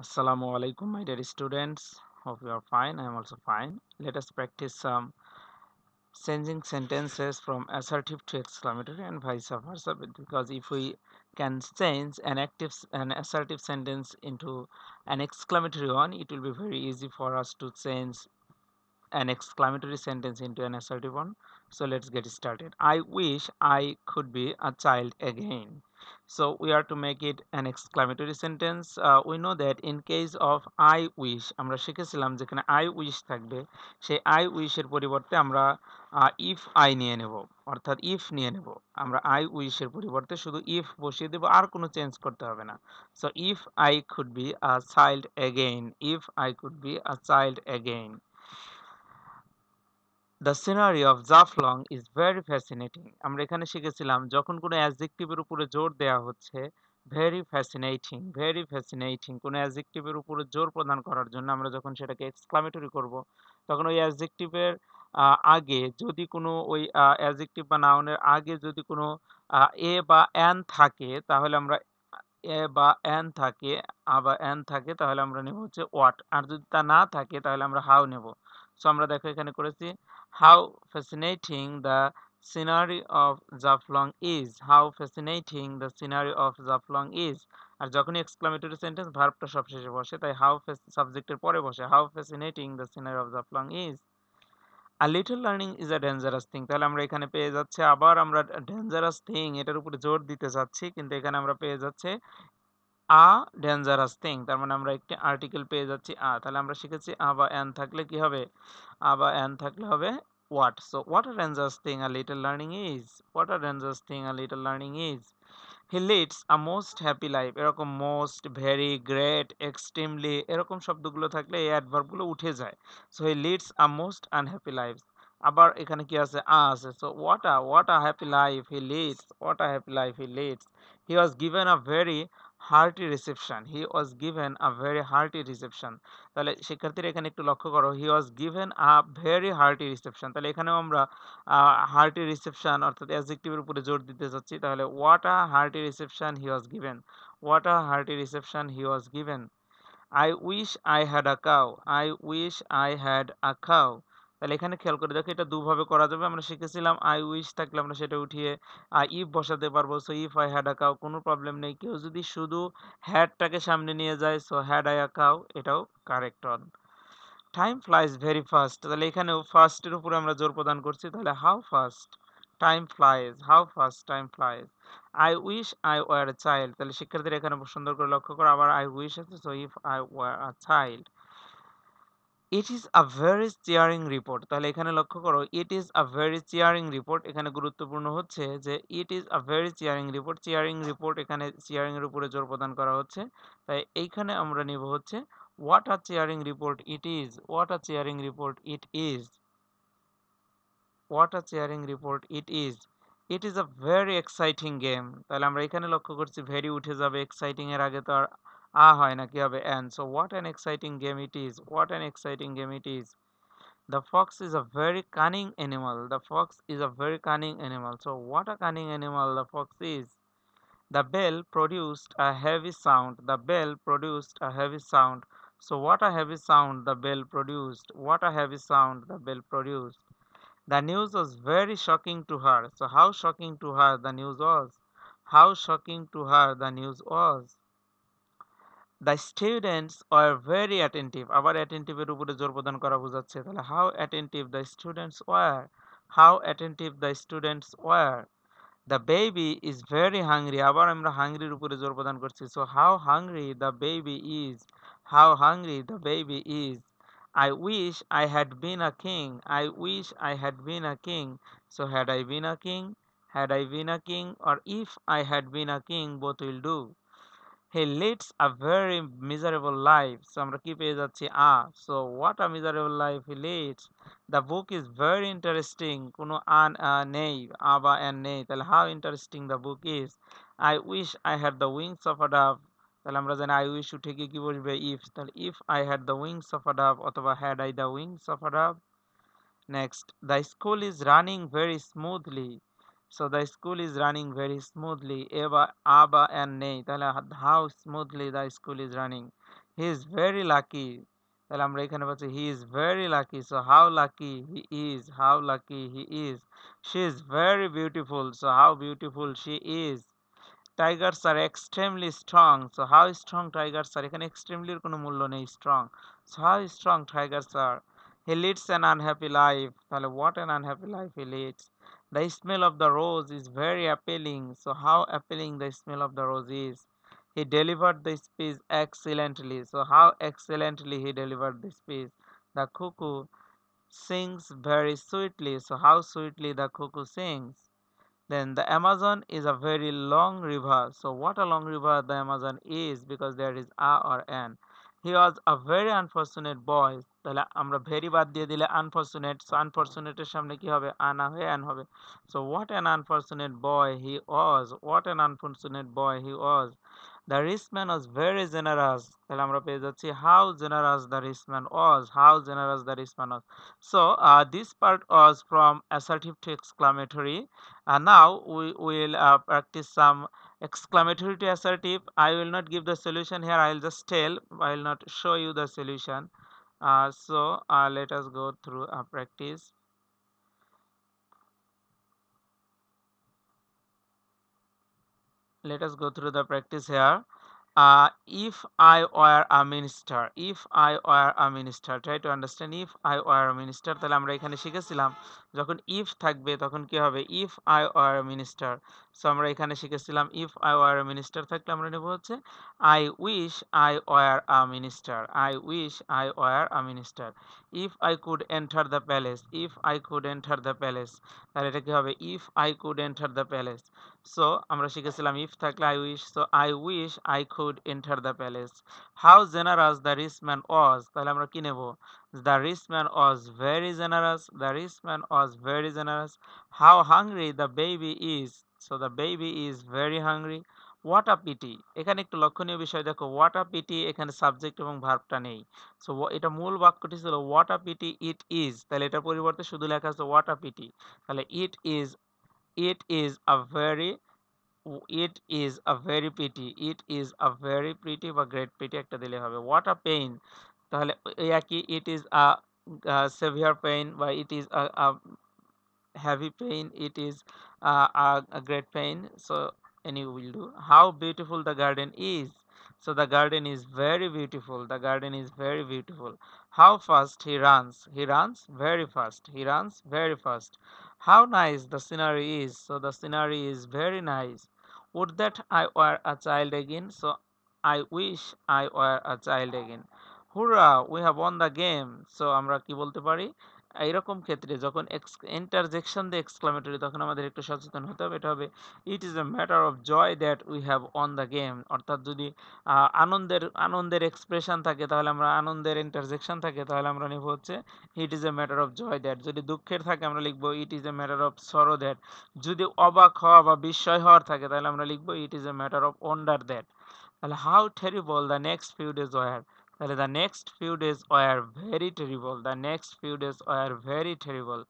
Assalamu alaikum, my dear students. Hope you are fine. I am also fine. Let us practice some changing sentences from assertive to exclamatory and vice versa. Because if we can change an assertive sentence into an exclamatory one, it will be very easy for us to change an exclamatory sentence into an assertive one. So let's get started. I wish I could be a child again. So we are to make it an exclamatory sentence. We know that in case of I wish, আমরা শিখেছিলাম যেখানে I wish থাকবে সেই I wish এর পরিবর্তে আমরা if I নিয়ে নেব, অর্থাৎ if নিয়ে নেব। আমরা I wish এর পরিবর্তে শুধু if বসিয়ে দেব, আর কোনো চেঞ্জ করতে হবে না। So if I could be a child again, if I could be a child again. The scenery of Zaflong is very fascinating. আমরা এখানে শিখেছিলাম যখন কোনো অ্যাডজেক্টিভের উপরে জোর দেওয়া হচ্ছে, very fascinating কোনো অ্যাডজেক্টিভের উপরে জোর প্রদান করার জন্য আমরা যখন সেটাকে এক্সক্লামেটরি করব, তখন ওই অ্যাডজেক্টিভের আগে যদি কোনো ওই অ্যাডজেক্টিভ বা নাউনের আগে যদি কোনো এ বা অ্যান থাকে, তাহলে আমরা এ বা অ্যান থাকে বা অ্যান থাকে তাহলে আমরা নেব হচ্ছে হোয়াট, আর যদি তা না থাকে তাহলে আমরা হাউ নেব। সো আমরা দেখো এখানে করেছি how fascinating the scenery of Jaflong is, how fascinating the scenery of Jaflong is. আর যখনই এক্সক্লামেটরি সেন্টেন্স ভার্বটা সবশেষে বসে, তাই হাউ সাবজেক্টের পরে বসে, how fascinating the scenery of Jaflong is. A little learning is a dangerous thing, তাহলে আমরা এখানে পেয়ে যাচ্ছে আবার আমরা ডেঞ্জারাস থিং এটার উপরে জোর দিতে চাচ্ছি, কিন্তু এখানে আমরা পেয়ে যাচ্ছে আ ডেঞ্জারাস থিং, তার মানে আমরা একটি আর্টিকেল পেয়ে যাচ্ছি তাহলে আমরা শিখেছি বা অ্যান থাকলে কি হবে, বা অ্যান থাকলে হবে what. So what a dangerous thing a little learning is, what a dangerous thing a little learning is. He leads a most happy life, এরকম মোস্ট, ভেরি, গ্রেট, এক্সট্রিমলি এরকম শব্দগুলো থাকলে এই অ্যাডভার্বগুলো উঠে যায়। So he leads a most unhappy life. আবার এখানে কি আছে, আছে। So what a happy life he Leeds, what a happy life he Leeds. He was given a very hearty reception, he was given a very hearty reception. তাহলে শিক্ষার্থীরা এখানে একটু লক্ষ্য করো, he was given a very hearty reception, তাহলে এখানেও আমরা hearty reception অর্থাৎ অ্যাডজেক্টিভের উপরে জোর দিতে চাচ্ছি। তাহলে what a hearty reception he was given, what a hearty reception he was given. I wish I had a cow, I wish I had a cow. তাহলে এখানে খেয়াল করে দেখো, এটা দুভাবে করা যাবে। আমরা শিখেছিলাম আই উইশ থাকলে আমরা সেটা উঠিয়ে ইফ বসাতে পারবো। So if I had a cow, কোনো প্রবলেম নেই। কেউ যদি শুধু হ্যাডটাকে সামনে নিয়ে যায়, so had I a cow, এটাও কারেক্ট অন। টাইম ফ্লাইজ ভেরি ফাস্ট, তাহলে এখানেও ফাস্টের উপরে আমরা জোর প্রদান করছি। তাহলে how fast time flies, how fast time flies. I wish I were a child, তাহলে শিক্ষার্থীরা এখানে সুন্দর করে লক্ষ্য করো, আবার আই উইশ আছে। So if I were a child. It is a very cheering report, তাহলে এখানে লক্ষ্য করো it is a very cheering report, এখানে গুরুত্বপূর্ণ হচ্ছে যে it is a very cheering report, cheering report এখানে চিয়ারিং এর উপরে জোর প্রদান করা হচ্ছে। তাই এইখানে আমরা নিব হচ্ছে what a cheering report it is, what a cheering report it is, what a cheering report it is. It is a very exciting game, তাহলে আমরা এখানে লক্ষ্য করছি ভেরি উঠে যাবে, এক্সাইটিং এর আগে তো আর হয় না, কি হবে an. So what an exciting game it is, what an exciting game it is. The fox is a very cunning animal. The fox is a very cunning animal. So what a cunning animal the fox is. The bell produced a heavy sound. The bell produced a heavy sound. So what a heavy sound the bell produced. What a heavy sound the bell produced. The news was very shocking to her. So how shocking to her the news was. How shocking to her the news was. The students were very attentive, আবার attentive এর উপরে জোর প্রদান করা বোঝাচ্ছে। তাহলে how attentive the students were, how attentive the students were. The baby is very hungry, আবার আমরা hungry এর উপরে জোর প্রদান করছি। So how hungry the baby is, how hungry the baby is. I wish I had been a king, I wish I had been a king. So had I been a king, had I been a king, or if I had been a king, both will do. He leads a very miserable life. So আমরা কি পেয়ে যাচ্ছি so what a miserable life he leads. The book is very interesting, কোনো নেই, বা and নেই, তাহলে how interesting the book is. I wish I had the wings of a dove, তাহলে আমরা জানি I wish উঠে গিয়ে কি বসবে if, তাহলে if I had the wings of a dove অথবা had I the wings of a dove. Next, the school is running very smoothly. So the school is running very smoothly. Aba, aba and nay. তাহলে how smoothly the school is running. He is very lucky, তাহলে আমরা এখানে পাচ্ছি he is very lucky, so how lucky he is, how lucky he is. She is very beautiful, so how beautiful she is. Tigers are extremely strong, so how strong tigers are, এখানে এক্সট্রিমলির কোনো মূল্য নেই, strong, so how strong tigers are. He leads an unhappy life, তাহলে what an unhappy life he leads. The smell of the rose is very appealing, so how appealing the smell of the rose is. He delivered the speech excellently, so how excellently he delivered the speech. The cuckoo sings very sweetly, so how sweetly the cuckoo sings. Then the Amazon is a very long river. So what a long river the Amazon is, because there is a or an. He was a very unfortunate boy. তাহলে আমরা very বাদ দিয়ে দিলে unfortunate, so আনফরচুনেটের সামনে কি হবে, আনা হয়ে অ্যান হবে। So what an unfortunate boy he was, what an unfortunate boy he was. The rich man was very generous, তাহলে আমরা পেয়ে যাচ্ছি how generous the rich man was, how generous the rich man was. So this part was from assertive to exclamatory. Now we will practice some exclamatory to assertive. I will not give the solution here, I will just tell, I will not show you the solution. Let us go through a practice. Let us go through the practice here. If I were a minister, if I were a minister, try to understand, if I were a minister, তাহলে আমরা এখানে শিখেছিলাম যখন if থাকবে তখন কি হবে, if I were a minister. So আমরা এখানে শিখেছিলাম if I were a minister থাকলে আমরা নেব হচ্ছে I wish I were a minister, I wish I were a minister. If I could enter the palace, if I could enter the palace, তাহলে এটা কি হবে, if I could enter the palace. So আমরা শিখেছিলাম if থাকলে I wish, so I wish I could enter the palace. How generous the rich man was, তাহলে আমরা কি নেব, the rich man was very generous, the rich man was very generous. How hungry the baby is, so the baby is very hungry. What a pity, এখানে একটু লক্ষণীয় বিষয় দেখো, what a pity এখানে সাবজেক্ট এবং ভার্বটা নেই। সো এটা মূল বাক্যটি ছিল what a pity it is, তাহলে এটার পরিবর্তে শুধু লেখা আছে what a pity, তাহলে it is a very, it is a very pretty, it is a very pretty বা great pretty একটা দিলে হবে। what a pain, তাহলে এই একই it is a severe pain বা it is a heavy pain, it is a great pain, so any will do. How beautiful the garden is, so the garden is very beautiful, the garden is very beautiful. How fast he runs very fast, he runs very fast. How nice the scenery is, so the scenery is very nice. Would that I were a child again, so I wish I were a child again. Hurrah, we have won the game, so আমরা কি বলতে পারি, এইরকম ক্ষেত্রে যখন interjection দিয়ে exclamatory, তখন আমাদের একটু সচেতন হতে হবে। এটা হবে it is a matter of joy that we have on the game, অর্থাৎ যদি আনন্দের এক্সপ্রেশন থাকে, তাহলে আমরা আনন্দের ইন্টারজেকশন থাকে, তাহলে আমরা নেব হচ্ছে it is a matter of joy that. যদি দুঃখের থাকে আমরা লিখবো it is a matter of sorrow that. যদি অবাক হওয়া বা বিস্ময় হওয়ার থাকে, তাহলে আমরা লিখবো it is a matter of wonder that. তাহলে how terrible the next few days were, তাহলে the next few days were very terrible, the next few days were very terrible.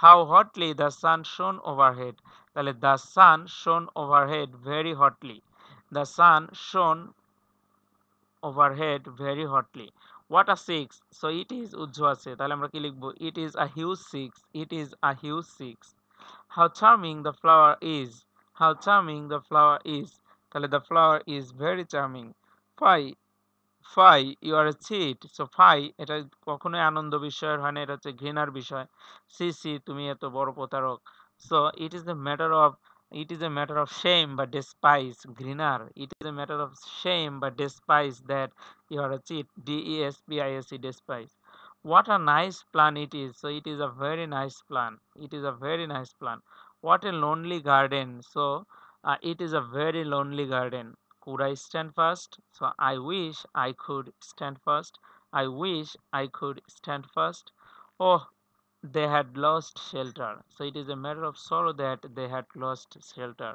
How hotly the sun shone overhead, তাহলে the sun shone overhead very hotly, the sun shone overhead very hotly. What a six, so it is উজ্জ্ব আছে, তাহলে আমরা কি লিখবো it is a huge six, it is a huge six. How charming the flower is, how charming the flower is, তাহলে the flower is very charming. Fie, fie you are a cheat, so fie এটা কখনোই আনন্দ বিষয়ের হয় না, এটা হচ্ছে ঘৃণার বিষয়। সি সি তুমি এত বড় প্রতারক। So it is a matter of, it is a matter of shame বা ডেসপাইস, ঘৃণার, it is a matter of shame বা despise that you are a cheat, DESPISE, despise. What a nice plan it is, so it is a very nice plan, it is a very nice plan. What a lonely garden, so it is a very lonely garden. Could I stand first? So I wish I could stand first. I wish I could stand first. Oh, they had lost shelter. So it is a matter of sorrow that they had lost shelter.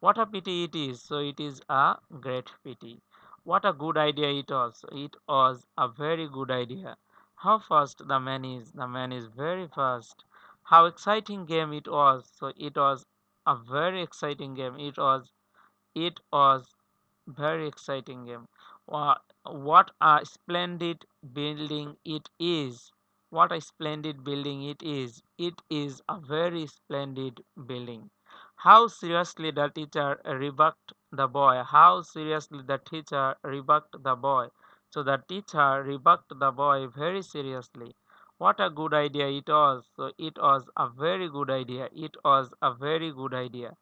What a pity it is. So it is a great pity. What a good idea it was. It was a very good idea. How fast the man is. The man is very fast. How exciting game it was. So it was a very exciting game. It was very exciting game. What a splendid building it is. What a splendid building it is. It is a very splendid building. How seriously the teacher rebuked the boy. How seriously the teacher rebuked the boy. So the teacher rebuked the boy very seriously. What a good idea it was. So it was a very good idea. It was a very good idea.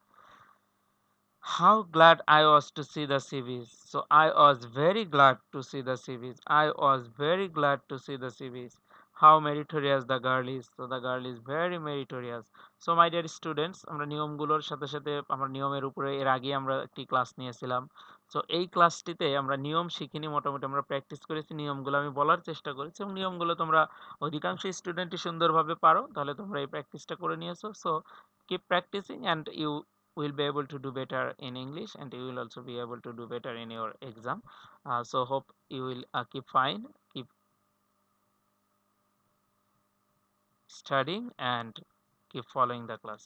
How glad I was to see the CVs. So I was very glad to see the CVs. I was very glad to see the CVs. How meritorious the girl is. So the girl is very meritorious. So my dear students, আমরা নিয়মগুলোর সাথে সাথে আমরা নিয়মের উপরে এর আগে আমরা একটি ক্লাস নিয়েছিলাম। সো এই ক্লাসটিতে আমরা নিয়ম শিখিনি, মোটামুটি আমরা প্র্যাকটিস করেছি, নিয়মগুলো আমি বলার চেষ্টা করেছি এবং নিয়মগুলো তোমরা অধিকাংশ স্টুডেন্টই সুন্দরভাবে পারো, তাহলে তোমরা এই প্র্যাকটিসটা করে নিয়েছো। So keep practicing and you will be able to do better in English, and you will also be able to do better in your exam. So hope you will keep fine, keep studying, and keep following the class.